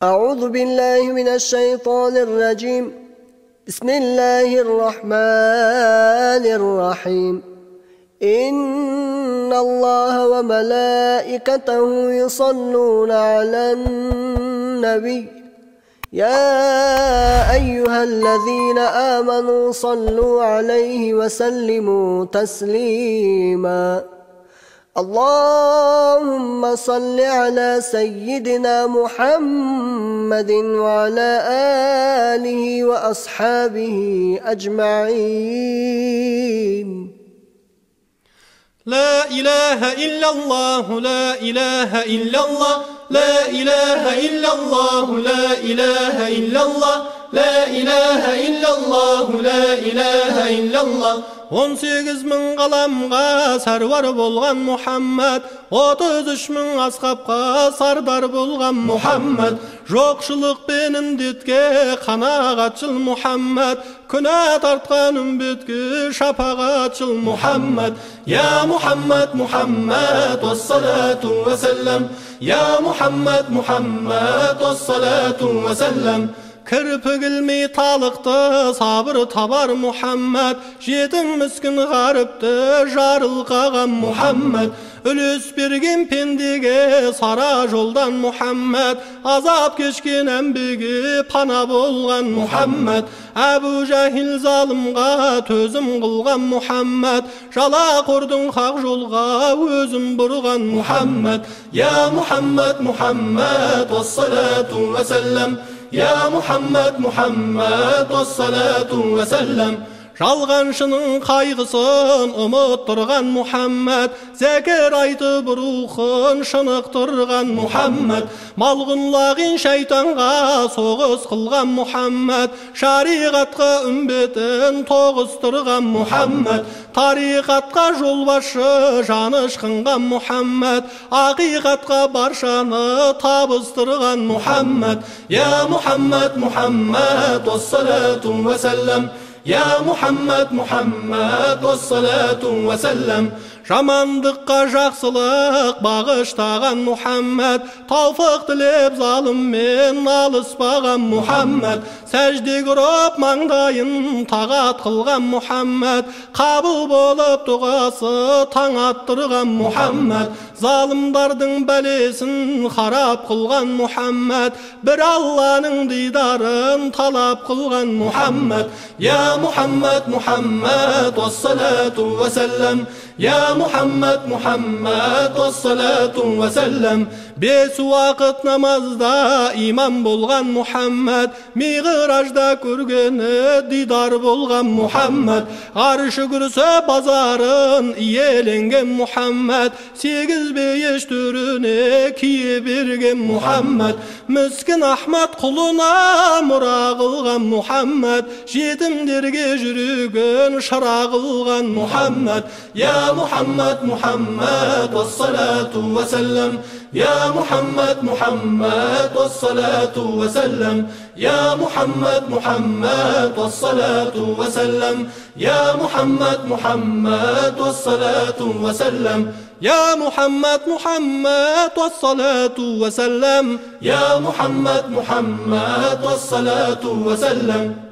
أعوذ بالله من الشيطان الرجيم. بسم الله الرحمن الرحيم. إن الله وملائكته يصلون على النبي يا أيها الذين آمنوا صلوا عليه وسلموا تسليما. اللهم صل على سيدنا محمد وعلى آله وأصحابه أجمعين. لا إله إلا الله لا إله إلا الله لا إله إلا الله لا إله إلا الله لا إله إلا الله لا إله إلا الله 18 min qalamga sarvar bolgan Muhammad, 33 min ashabqa sardar bolgan Muhammad, жоқшылық пен індетке қанағатшыл Muhammad, күнә тартқан үмбетке шапағатшыл Muhammad. Я Muhammad Muhammad вассалату вассалам, я Muhammad Muhammad вассалату вассалам. Кірпік ілмей талықты сабыр табар Muhammad, жетім міскін ғарыпты жарылқаған Muhammad, үлес берген пендеге сара жолдан Muhammad, азап кешкен әмбеге пана болған Muhammad, Әбу Жахил залымға төзім қылған Muhammad, жала қордың хақ жолға өзім бұрған Muhammad. Я Muhammad Muhammad вассалату вассалам, يا محمد محمد والصلاة وسلم. Жалғаншының қайғысын ұмыттырған Muhammad, зәкір айтып рухын шынықтырған Muhammad, малғынлағын шайтанға соғыс қылған Muhammad, шариғатқа үмбетін тоғыстырған Muhammad, тариқатқа жолбашы жаны ышқынған Muhammad, ақиқатқа баршаны табыстырған Muhammad. Я Muhammad Muhammad вассалату вассалам, يا محمد محمد والصلاة وسلم. Жамандыққа жақсылық бағыштаған Muhammad, тауфық тілеп залыммен алыспаған Muhammad, сәжде құрып маңдайын тағат қылған Muhammad, қабыл болып дұғасы таң аттырған Muhammad, залымдардың бәлесін харап қылған Muhammad, бір Алланың дидарын талап қылған Muhammad. Я Muhammad Muhammad вассалату вассалам, يا محمد محمد والصلاة وسلم. Бес уақыт намазда имам болған Muhammad, миғражда көргені дидар болған Muhammad, аршы күрсі базарын иеленген Muhammad, 8 бейіш түріне кие берген Muhammad, мүскін Ахмад құлына мұра қылған Muhammad, жетімдерге жүрегін шыра қылған Muhammad. يا محمد محمد والصلاة وسلم، يا محمد محمد والصلاة وسلم، يا محمد محمد والصلاة وسلم، يا محمد محمد والصلاة وسلم، يا محمد محمد والصلاة وسلم، يا محمد محمد والصلاة وسلم.